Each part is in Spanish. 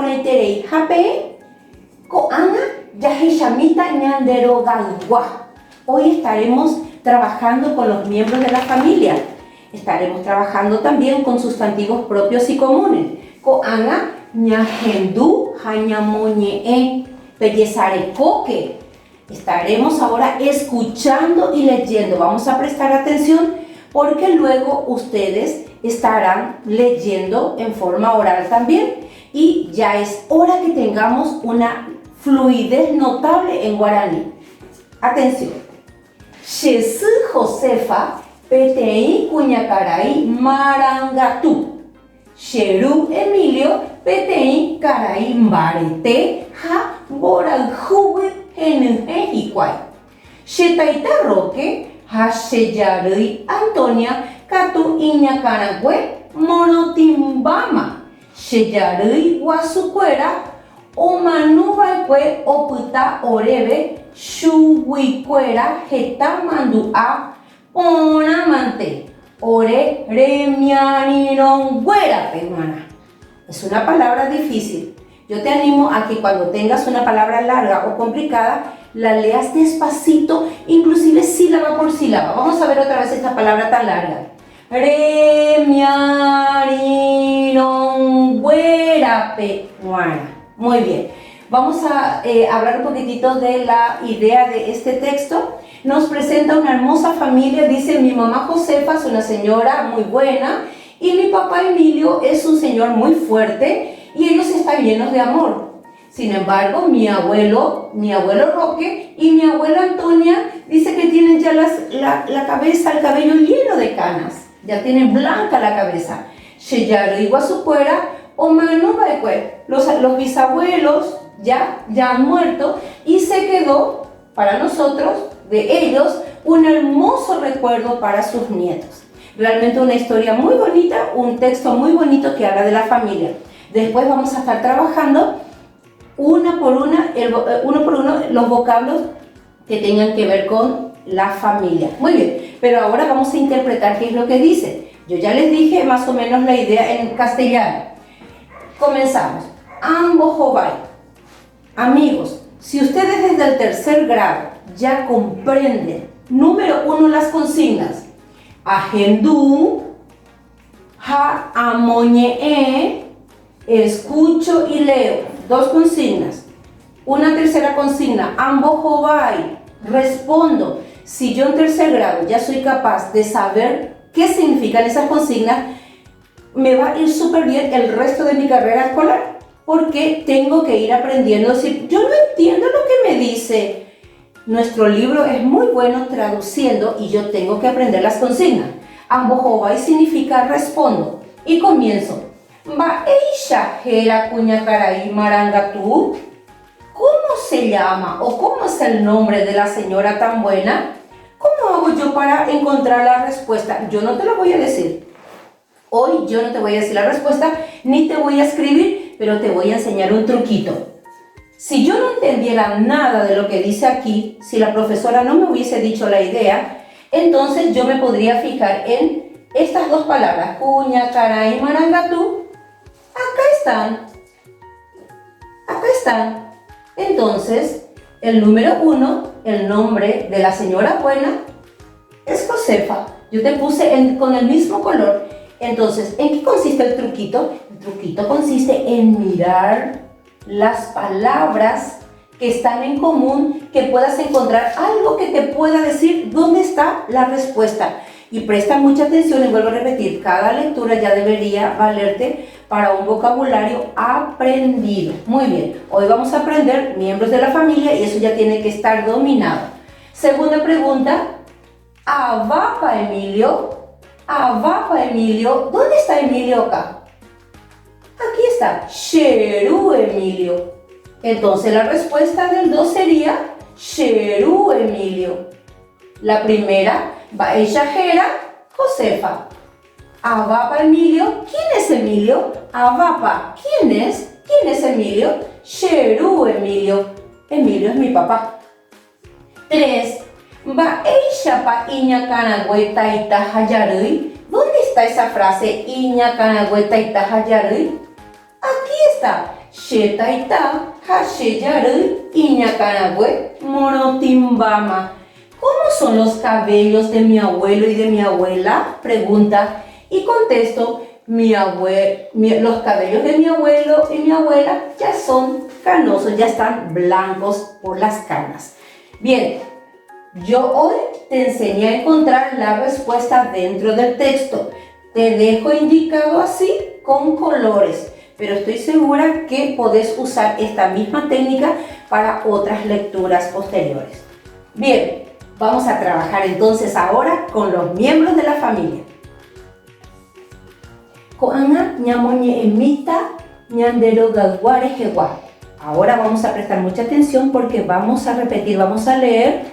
poneterei hape ko'ág̃a jahechamíta ñanderogayguá. Hoy estaremos trabajando con los miembros de la familia. Estaremos trabajando también con sustantivos propios y comunes. Ko'ág̃a ñahendu ha ñamoñe'ẽ pejesarekóke. Estaremos ahora escuchando y leyendo. Vamos a prestar atención porque luego ustedes estarán leyendo en forma oral también. Y ya es hora que tengamos una fluidez notable en guaraní. Atención. Jesús Josefa peteĩ kuñakarai marangatu. Cheru Emilio peteĩ karai mbarete ha mborayhúgui henyhẽ hikuái. Che taita Roque ha che jarýi Antonia katu iñakãrague morotimbáma. Che jarýi guasukuéra omanuva'ekue opyta oréve chuguikuéra heta mandu'a porãmante ore remiarirõnguérape g̃uarã. Es una palabra difícil. Yo te animo a que cuando tengas una palabra larga o complicada, la leas despacito, inclusive sílaba por sílaba. Vamos a ver otra vez esta palabra tan larga. Remiarirõnguérape g̃uarã. Muy bien. Vamos a hablar un poquitito de la idea de este texto. Nos presenta una hermosa familia. Dice, mi mamá Josefa es una señora muy buena y mi papá Emilio es un señor muy fuerte y ellos están llenos de amor. Sin embargo, mi abuelo Roque y mi abuela Antonia dice que tienen ya la cabeza, el cabello lleno de canas. Ya tienen blanca la cabeza. Sheyaro y Guasucuera o Manubaecue. Los bisabuelos ya han muerto y se quedó para nosotros, de ellos, un hermoso recuerdo para sus nietos. Realmente una historia muy bonita, un texto muy bonito que habla de la familia. Después vamos a estar trabajando uno por uno los vocablos que tengan que ver con la familia. Muy bien, pero ahora vamos a interpretar qué es lo que dice. Yo ya les dije más o menos la idea en castellano. Comenzamos. Ambojobay. Amigos, si ustedes desde el tercer grado ya comprenden, número 1, las consignas. Agendú, ha amoñe'e, escucho y leo. 2 consignas. Una tercera consigna, ambojobay, respondo. Si yo en tercer grado ya soy capaz de saber qué significan esas consignas, me va a ir súper bien el resto de mi carrera escolar, porque tengo que ir aprendiendo a decir, yo no entiendo lo que me dice. Nuestro libro es muy bueno traduciendo y yo tengo que aprender las consignas. Ambojobay significa respondo y comienzo. Mba'éicha héra kuñakarai marangatu. ¿Cómo se llama o cómo es el nombre de la señora tan buena? ¿Cómo hago yo para encontrar la respuesta? Yo no te lo voy a decir. Hoy yo no te voy a decir la respuesta, ni te voy a escribir, pero te voy a enseñar un truquito. Si yo no entendiera nada de lo que dice aquí, si la profesora no me hubiese dicho la idea, entonces yo me podría fijar en estas 2 palabras, kuñakarai marangatu. Acá están. Entonces, el número 1, el nombre de la señora buena, es Josefa. Yo te puse con el mismo color. Entonces, ¿en qué consiste el truquito? El truquito consiste en mirar las palabras que están en común, que puedas encontrar algo que te pueda decir dónde está la respuesta. Y presta mucha atención y vuelvo a repetir, cada lectura ya debería valerte para un vocabulario aprendido. Muy bien, hoy vamos a aprender miembros de la familia y eso ya tiene que estar dominado. Segunda pregunta, Avapa Emilio. Avapa Emilio, ¿dónde está Emilio acá? Aquí está, Cheru Emilio. Entonces la respuesta del 2 sería Cheru Emilio. La primera, Baeshajera Josefa. Avapa Emilio, ¿quién es Emilio? Avapa, ¿quién es? ¿Quién es Emilio? Cheru Emilio. Emilio es mi papá. 3. Baeshapa iñakanagüe taita hayarui. ¿Dónde está esa frase iñakanagüe taita hayarui? Aquí está. she taita, ha she yaru, iñacaragüe, monotimbama. ¿Cómo son los cabellos de mi abuelo y de mi abuela? Pregunta. Y contesto, los cabellos de mi abuelo y mi abuela ya son canosos, ya están blancos por las canas. Bien, yo hoy te enseñé a encontrar la respuesta dentro del texto. Te dejo indicado así con colores, pero estoy segura que podés usar esta misma técnica para otras lecturas posteriores. Bien, vamos a trabajar entonces ahora con los miembros de la familia. Koana ñamoñe emita ñandero galguare jewa. Ahora vamos a prestar mucha atención porque vamos a repetir, vamos a leer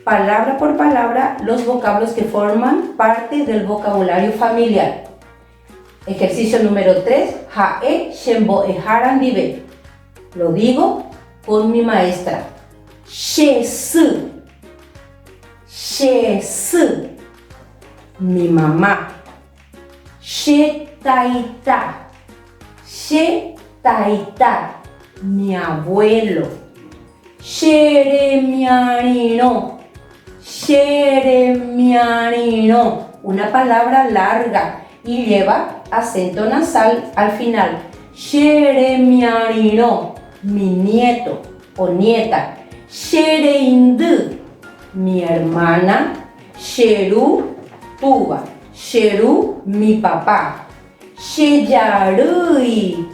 palabra por palabra los vocablos que forman parte del vocabulario familiar. Ejercicio número 3, Jae Shembo Eharan Dibe. Lo digo con mi maestra. Shesu. Shesu. Mi mamá. Shetaita. Shetaita. Mi abuelo. Sheremiarino. Sheremiarino. Una palabra larga y lleva acento nasal al final. Sheremiarino. Mi nieto o nieta. Shereindu. Mi hermana. Sheru. Tuba. Sheru. Mi papá. Sheyarui.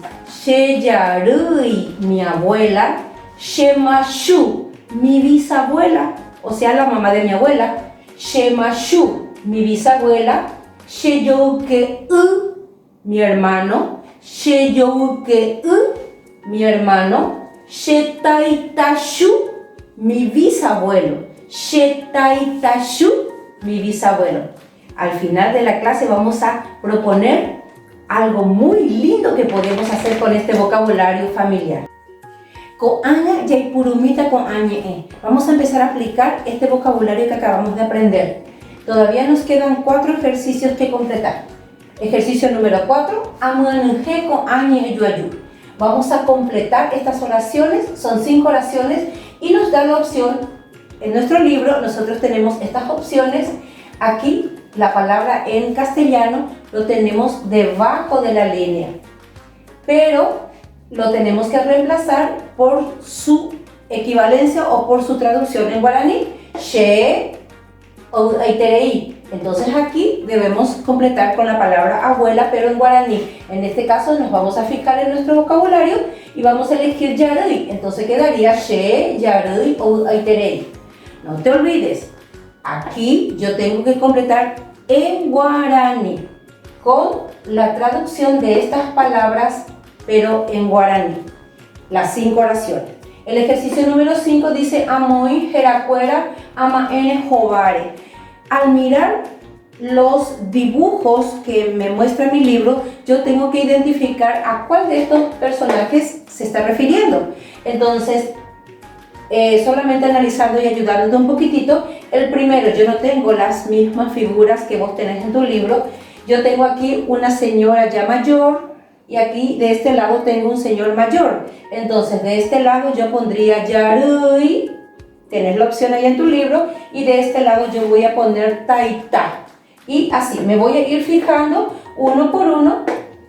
Sheyarui, mi abuela. Shemashu, mi bisabuela, o sea, la mamá de mi abuela. Shemashu, mi bisabuela. Sheyouke, mi hermano. Sheyouke, mi hermano. Shetaitashu, mi bisabuelo. Shetaitashu, mi bisabuelo. Al final de la clase vamos a proponer algo muy lindo que podemos hacer con este vocabulario familiar. Ko'aña yaipurumita ko'añe e. Vamos a empezar a aplicar este vocabulario que acabamos de aprender. Todavía nos quedan 4 ejercicios que completar. Ejercicio número 4, amuanuje ko'añe e yuayu. Vamos a completar estas oraciones, son 5 oraciones y nos da la opción, en nuestro libro nosotros tenemos estas opciones. Aquí la palabra en castellano lo tenemos debajo de la línea, pero lo tenemos que reemplazar por su equivalencia o por su traducción en guaraní. She o aiterei. Entonces aquí debemos completar con la palabra abuela, pero en guaraní. En este caso nos vamos a fijar en nuestro vocabulario y vamos a elegir yarui. Entonces quedaría she, yarui o aiterei. No te olvides. Aquí yo tengo que completar en guaraní con la traducción de estas palabras, pero en guaraní. Las 5 oraciones. El ejercicio número 5 dice Amoi jeracuera ama ene jovare. Al mirar los dibujos que me muestra mi libro, yo tengo que identificar a cuál de estos personajes se está refiriendo. Entonces, solamente analizando y ayudándote un poquitito. El primero, yo no tengo las mismas figuras que vos tenés en tu libro. Yo tengo aquí una señora ya mayor y aquí de este lado tengo un señor mayor. Entonces de este lado yo pondría yarui, tenés la opción ahí en tu libro, y de este lado yo voy a poner taita. Y así me voy a ir fijando uno por uno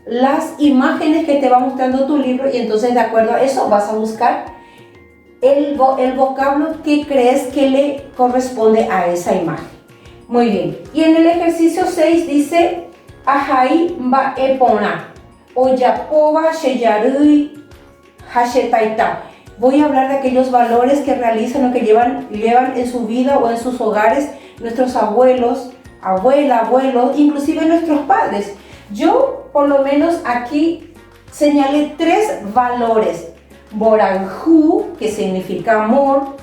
las imágenes que te va mostrando tu libro, y entonces de acuerdo a eso vas a buscar el vocablo que crees que le corresponde a esa imagen. Muy bien. Y en el ejercicio 6 dice Ajai ba epona oyapoba sheyarui hashetaita. Voy a hablar de aquellos valores que realizan o que llevan en su vida o en sus hogares nuestros abuelos, abuelos, inclusive nuestros padres. Yo por lo menos aquí señalé 3 valores. Boranjú, que significa amor,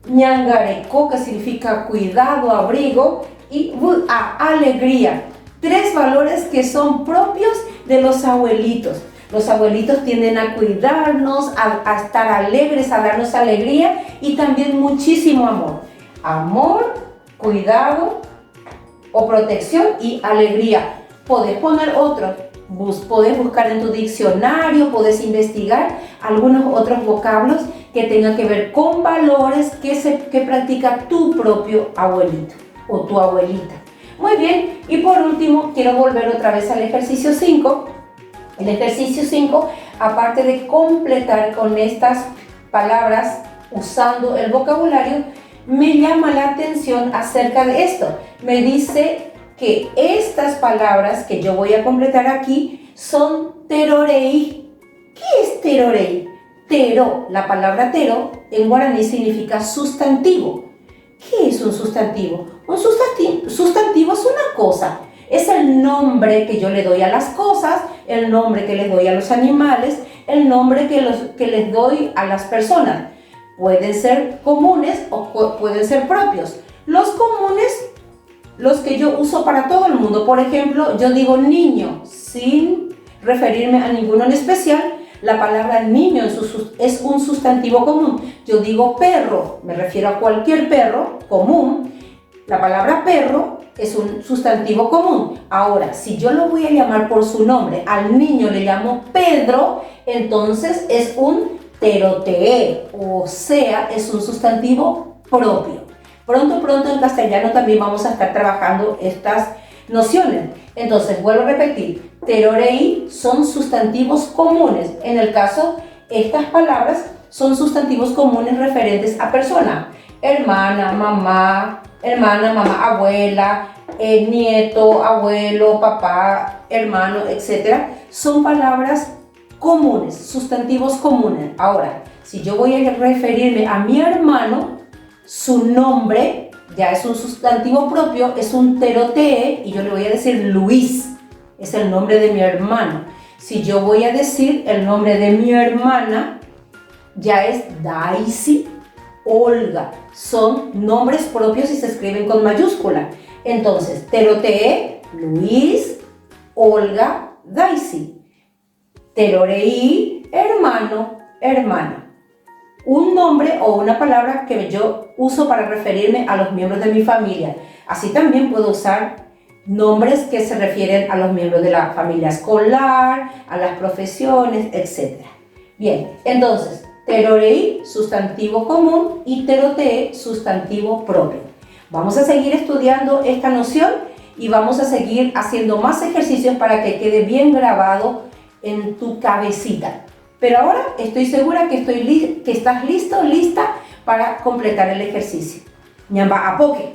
ñangareco, que significa cuidado, abrigo, y alegría. 3 valores que son propios de los abuelitos. Los abuelitos tienden a cuidarnos, a estar alegres, a darnos alegría y también muchísimo amor. Amor, cuidado o protección y alegría. Podés poner otro, Podés buscar en tu diccionario, podés investigar algunos otros vocablos que tengan que ver con valores que practica tu propio abuelito o tu abuelita. Muy bien, y por último quiero volver otra vez al ejercicio 5. El ejercicio 5, aparte de completar con estas palabras usando el vocabulario, me llama la atención acerca de esto. Me dice que estas palabras que yo voy a completar aquí son terorei. ¿Qué es terorei? Tero, la palabra tero en guaraní significa sustantivo. ¿Qué es un sustantivo? Un sustantivo es una cosa. Es el nombre que yo le doy a las cosas, el nombre que les doy a los animales, el nombre que les doy a las personas. Pueden ser comunes o pueden ser propios. Los comunes, los que yo uso para todo el mundo. Por ejemplo, yo digo niño sin referirme a ninguno en especial. La palabra niño es un sustantivo común. Yo digo perro, me refiero a cualquier perro común. La palabra perro es un sustantivo común. Ahora, si yo lo voy a llamar por su nombre, al niño le llamo Pedro, entonces es un terotee, o sea, es un sustantivo propio. Pronto en castellano también vamos a estar trabajando estas nociones. Entonces, vuelvo a repetir, terorei son sustantivos comunes. En el caso, estas palabras son sustantivos comunes referentes a persona. Hermana, mamá, abuela, nieto, abuelo, papá, hermano, etc. Son palabras comunes, sustantivos comunes. Ahora, si yo voy a referirme a mi hermano, su nombre ya es un sustantivo propio, es un terotee, y yo le voy a decir Luis, es el nombre de mi hermano. Si yo voy a decir el nombre de mi hermana, ya es Daisy, Olga. Son nombres propios y se escriben con mayúscula. Entonces, terotee, Luis, Olga, Daisy. Terorei, hermano, hermana. Un nombre o una palabra que yo uso para referirme a los miembros de mi familia. Así también puedo usar nombres que se refieren a los miembros de la familia escolar, a las profesiones, etc. Bien, entonces, terorei, sustantivo común, y terotee, sustantivo propio. Vamos a seguir estudiando esta noción y vamos a seguir haciendo más ejercicios para que quede bien grabado en tu cabecita. Pero ahora estoy segura que estás listo, lista para completar el ejercicio. Ñamba apoque.